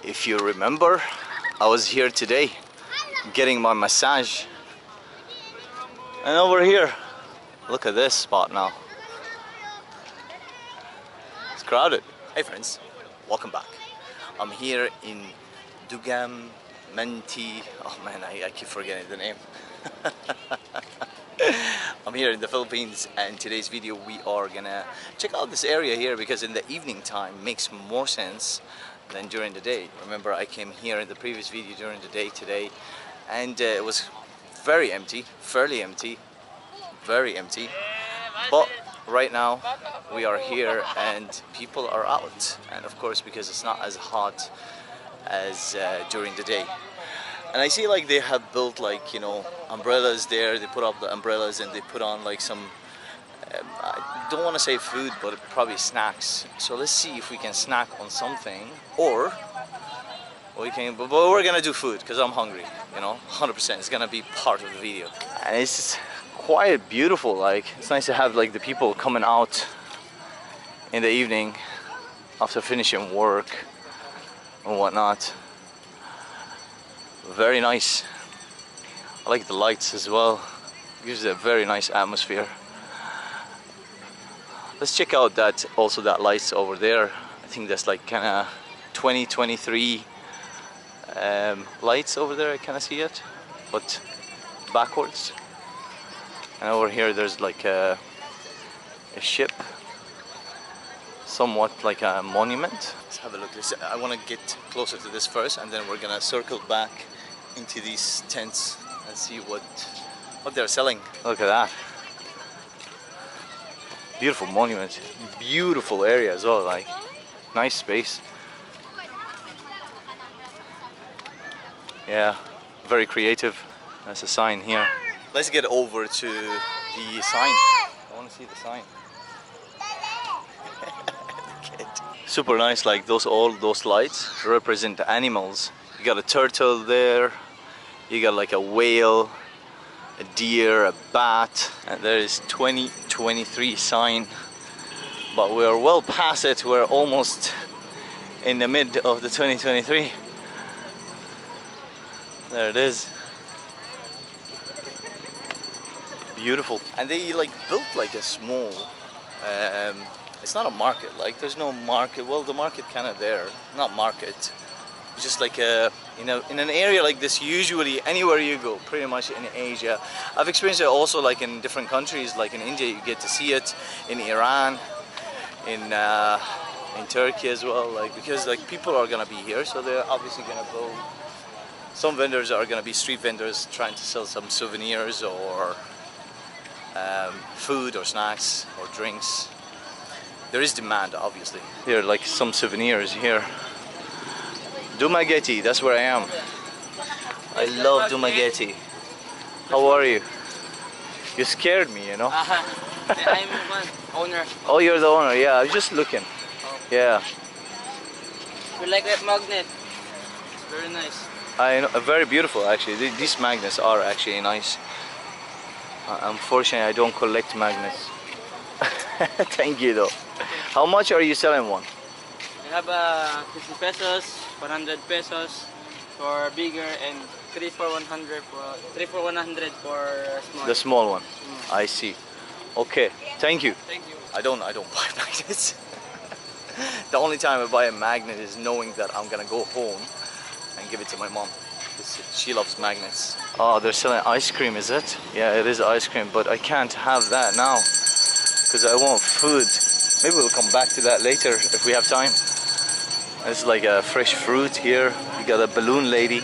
If you remember, I was here today getting my massage, and over here, look at this spot now. It's crowded. Hey friends, welcome back. I'm here in Dugam Menti. Oh man, I keep forgetting the name. I'm here in the Philippines, and today's video we are gonna check out this area here because in the evening time makes more sense than during the day. Remember, I came here in the previous video during the day today, and it was very empty, fairly empty, very empty. But right now we are here and people are out, and of course because it's not as hot as during the day. And I see like they have built like, you know, umbrellas there. They put up the umbrellas and they put on like some I don't want to say food, but probably snacks. So let's see if we can snack on something, or we can, but we're gonna do food because I'm hungry, you know, 100%. It's gonna be part of the video. And it's quite beautiful. Like, it's nice to have like the people coming out in the evening after finishing work and whatnot. Very nice. I like the lights as well. Gives it a very nice atmosphere. Let's check out that, also that lights over there. I think that's like kind of 2023 lights over there. I kind of see it, but backwards. And over here there's like a ship, somewhat like a monument. Let's have a look. I want to get closer to this first, and then we're gonna circle back into these tents and see what they're selling. Look at that. Beautiful monument, beautiful area as well, like nice space. Yeah, very creative. That's a sign here. Let's get over to the sign. I want to see the sign. Super nice, like all those lights represent animals. You got a turtle there, you got like a whale, a deer, a bat, and there is 2023 sign, but we are well past it. We're almost in the mid of the 2023. There it is. Beautiful. And they like built like a small it's not a market, like there's no market. Well, the market kind of there, not market, just like a, you know, in an area like this, usually anywhere you go, pretty much in Asia. I've experienced it also like in different countries, like in India you get to see it, in Iran, in Turkey as well, like because like people are gonna be here, so they're obviously gonna go. Some vendors are gonna be street vendors trying to sell some souvenirs or food or snacks or drinks. There is demand, obviously. Here, like some souvenirs here. Dumaguete, that's where I am. I love Dumaguete. How are you? You scared me, you know? I'm one owner. Oh, you're the owner. Yeah, I was just looking. Oh. Yeah. You like that magnet? It's very nice. I know, very beautiful actually. These magnets are actually nice. Unfortunately, I don't collect magnets. Thank you though. How much are you selling one? I have 50 pesos, 100 pesos for bigger, and 3 for 100 for small. The small one. I see. Okay. Thank you. Thank you. I don't buy magnets. The only time I buy a magnet is knowing that I'm gonna go home and give it to my mom. She loves magnets. Oh, they're selling ice cream, is it? Yeah, it is ice cream, but I can't have that now because I want food. Maybe we'll come back to that later if we have time. There's like a fresh fruit here. You got a balloon lady.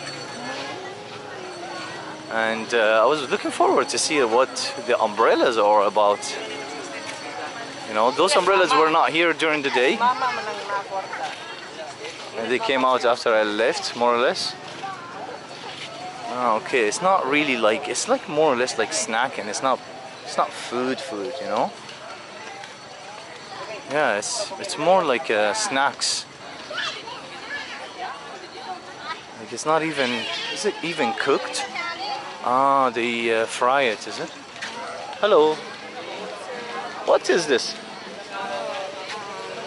And I was looking forward to see what the umbrellas are about. You know, those umbrellas were not here during the day. And they came out after I left, more or less. Oh, okay, it's not really like, it's like more or less like snacking. It's not food, you know? Yeah, it's more like snacks. Like it's not even, is it even cooked? Ah, they fry it, is it? Hello. What is this?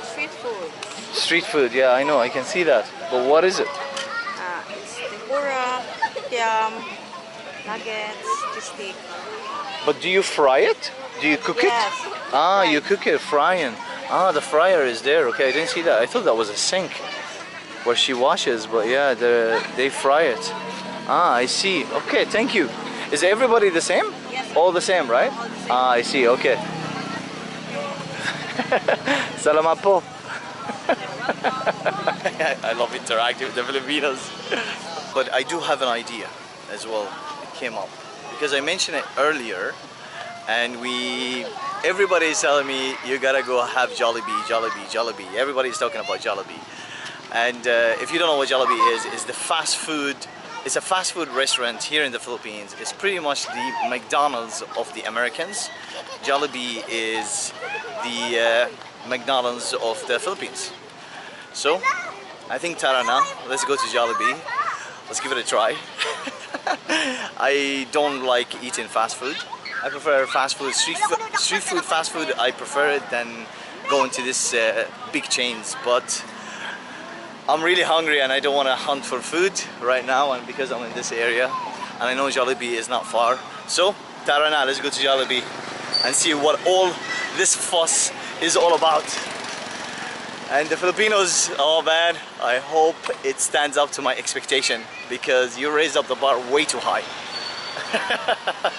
Street food. Street food, yeah, I know, I can see that. But what is it? kikiam, nuggets, just steak. But do you fry it? Do you cook Yes. it? Ah, you cook it, frying. Ah, the fryer is there. Okay, I didn't see that. I thought that was a sink where she washes, but yeah, they fry it. Ah, I see. Okay, thank you. Is everybody the same? Yes. All the same, right? All the same. Ah, I see. Okay. Salamat po. I love interacting with the Filipinos. But I do have an idea as well. It came up because I mentioned it earlier, and everybody is telling me you gotta go have Jollibee, Jollibee, Jollibee. Everybody's talking about Jollibee. And if you don't know what Jollibee is the fast food. It's a fast food restaurant here in the Philippines. It's pretty much the McDonald's of the Americans. Jollibee is the McDonald's of the Philippines. So, I think tara na. Let's go to Jollibee. Let's give it a try. I don't like eating fast food. I prefer fast food, street food, fast food. I prefer it than going to this big chains. But I'm really hungry and I don't want to hunt for food right now, and because I'm in this area and I know Jollibee is not far. So, tara na, let's go to Jollibee and see what all this fuss is all about. And the Filipinos, oh man, I hope it stands up to my expectation because you raised up the bar way too high.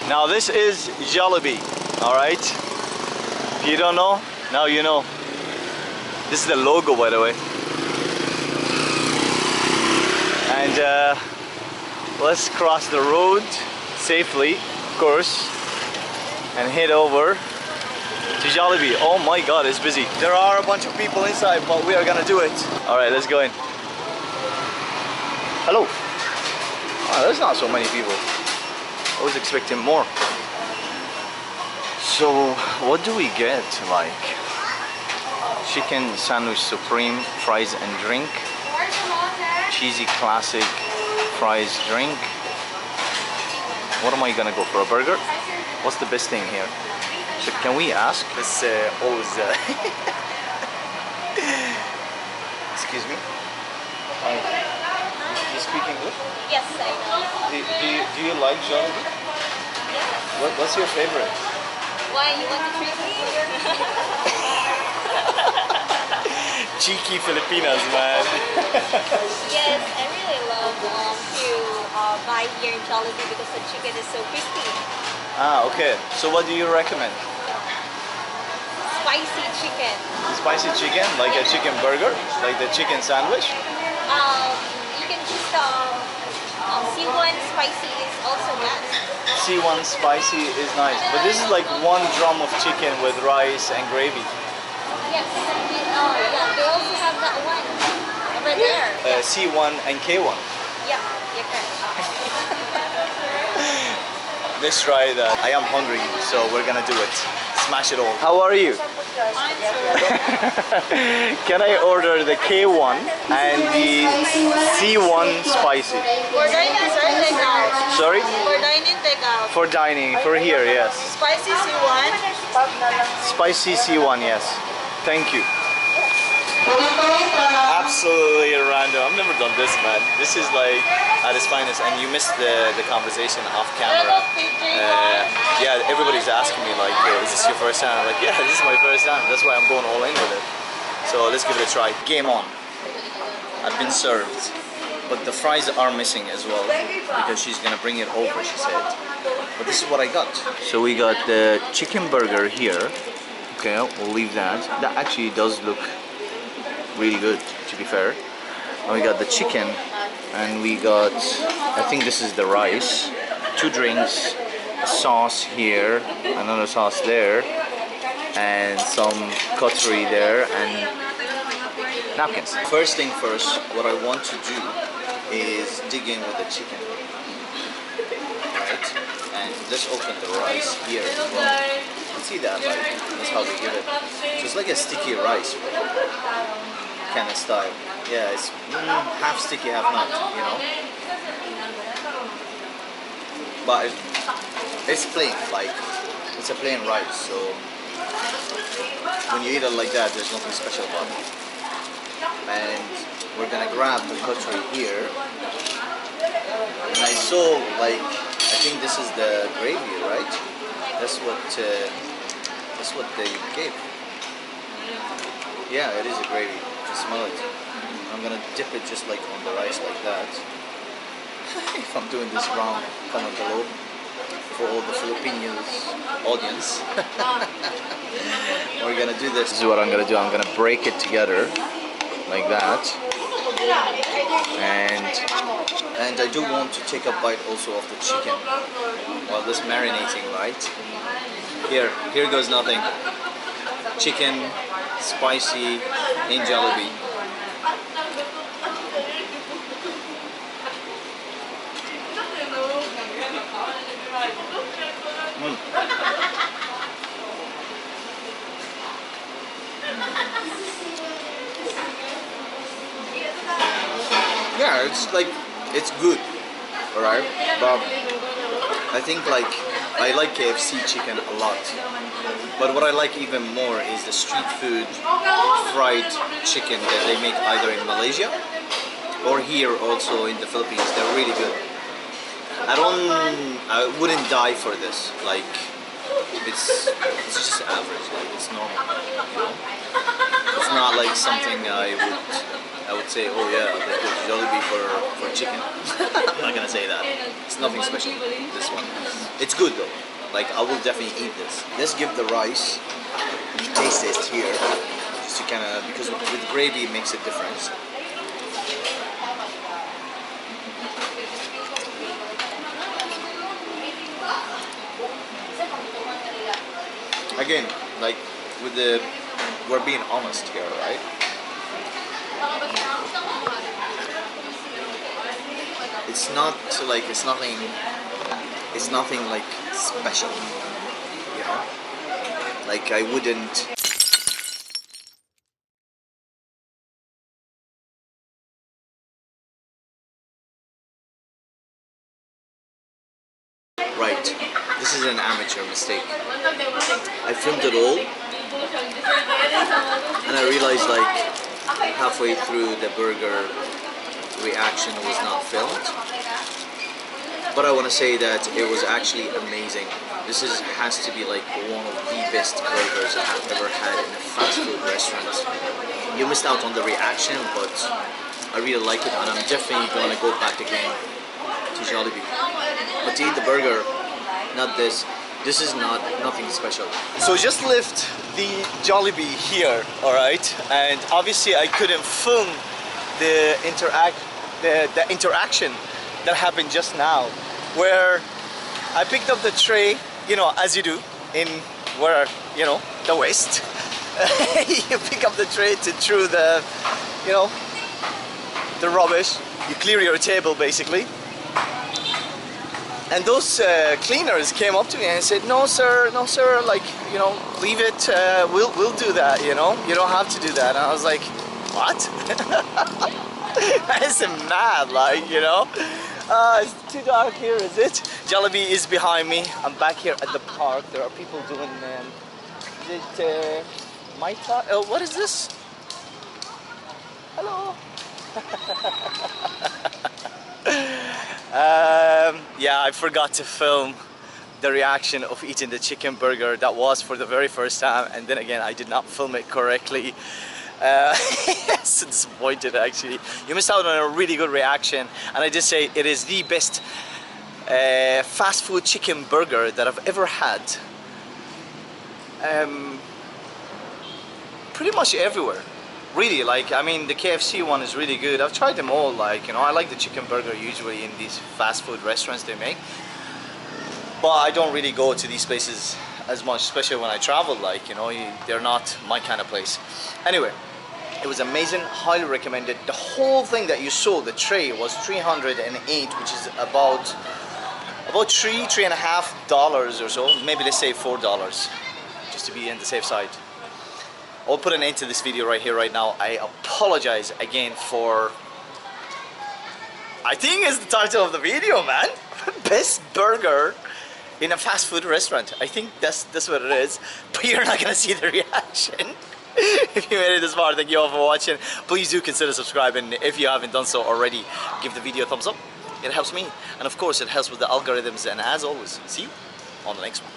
Now this is Jollibee, alright? If you don't know, now you know. This is the logo, by the way. And let's cross the road safely, of course, and head over to Jollibee. Oh my god, it's busy. There are a bunch of people inside, but we are gonna do it. Alright, let's go in. Hello. Oh, there's not so many people. I was expecting more. So, what do we get? Like chicken sandwich supreme, fries and drink. Cheesy classic fries drink. What am I gonna go for? A burger? What's the best thing here? So can we ask? This always excuse me. Hi. You speak English? Yes, I know. Do you like Jollibee? Yes. What's your favorite? Why you want to treat me? Cheeky Filipinas, man. Yes, I really love to buy here in Jollibee because the chicken is so crispy. Ah, okay. So what do you recommend? Spicy chicken. Spicy chicken, like a chicken burger, like the chicken sandwich. You can just C1 spicy is also best. C1 spicy is nice, but this is like one drum of chicken with rice and gravy. Yes. Yeah, they also have that one over there. C1 and K1. Yeah, you can. Let's try that. I am hungry, so we're gonna do it. Smash it all. How are you? Can I order the K1 and the C1 spicy? For dining, sir, take out. Sorry? For dining, take out. For dining, for here, yes. Spicy C1. Spicy C1, yes. Thank you. Absolutely random. I've never done this, man. This is like at its finest, and you missed the conversation off camera. Yeah, everybody's asking me like, is this your first time? I'm like, yeah, this is my first time. That's why I'm going all in with it. So let's give it a try. Game on. I've been served, but the fries are missing as well because she's gonna bring it over, she said. But this is what I got. So we got the chicken burger here. Okay, we'll leave that. That actually does look really good, to be fair. And we got the chicken, and we got, I think this is the rice, 2 drinks, a sauce here, another sauce there, and some cutlery there, and napkins. First thing first, what I want to do is dig in with the chicken. Right? And let's open the rice here as well. You can see that, like, that's how they give it. So it's like a sticky rice kind of style. Yeah, it's half sticky, half not, you know. But it's plain, like, it's a plain rice, so when you eat it like that, there's nothing special about it. And we're gonna grab the cutlery here. And I saw, like, I think this is the gravy, right? That's what they gave. Yeah, it is a gravy. You smell it. I'm gonna dip it just like on the rice like that. If I'm doing this wrong, comment below for all the Filipinos audience. We're gonna do this. This is what I'm gonna do. I'm gonna break it together like that. And I do want to take a bite also of the chicken while this marinating, right? Here goes nothing. Chicken, spicy, in Jollibee. Yeah, it's like, it's good, alright? But I think like, I like KFC chicken a lot. But what I like even more is the street food fried chicken that they make either in Malaysia or here also in the Philippines. They're really good. I wouldn't die for this. Like, it's just average, like it's normal, you know? It's not like something I would say, oh yeah, let's go to Jollibee for chicken. I'm not gonna say that. It's nothing special, this one. It's good though. Like, I will definitely eat this. Let's give the rice the taste test here. Just to kind of, because with gravy it makes a difference. Again, like, we're being honest here, right? It's not like, it's nothing like special, you know? Like, I wouldn't. Right, this is an amateur mistake. I filmed it all, and I realized like halfway through the burger reaction was not filmed. But I want to say that it was actually amazing. This has to be like one of the best burgers I've ever had in a fast food restaurant. You missed out on the reaction, but I really like it, and I'm definitely going to go back again to Jollibee. But to eat the burger, not this. This is nothing special. So just left the Jollibee here, alright? And obviously I couldn't film the interaction that happened just now, where I picked up the tray, you know, as you do in where, you know, the West. You pick up the tray to throw the, you know, the rubbish. You clear your table basically. And those cleaners came up to me and said, no sir, like, you know, leave it, we'll do that, you know, you don't have to do that. And I was like, what? That's mad, like, you know. It's too dark here, is it? Jollibee is behind me. I'm back here at the park. There are people doing, is it Mai Tai? Oh, what is this? Hello. Yeah, I forgot to film the reaction of eating the chicken burger. That was for the very first time, and then again I did not film it correctly. So disappointed actually. You missed out on a really good reaction, and I did say it is the best fast food chicken burger that I've ever had. Pretty much everywhere. Really, like, I mean, the KFC one is really good. I've tried them all, like, you know, I like the chicken burger usually in these fast food restaurants they make. But I don't really go to these places as much, especially when I travel, like, you know, they're not my kind of place. Anyway, it was amazing, highly recommended. The whole thing that you saw, the tray, was $308, which is about $3.50 or so. Maybe let's say $4, just to be on the safe side. I'll put an end to this video right here, right now. I apologize again for, I think it's the title of the video, man. Best burger in a fast food restaurant. I think that's what it is. But you're not gonna see the reaction. If you made it this far, thank you all for watching. Please do consider subscribing. If you haven't done so already, give the video a thumbs up. it helps me, and of course it helps with the algorithms. And as always, see you on the next one.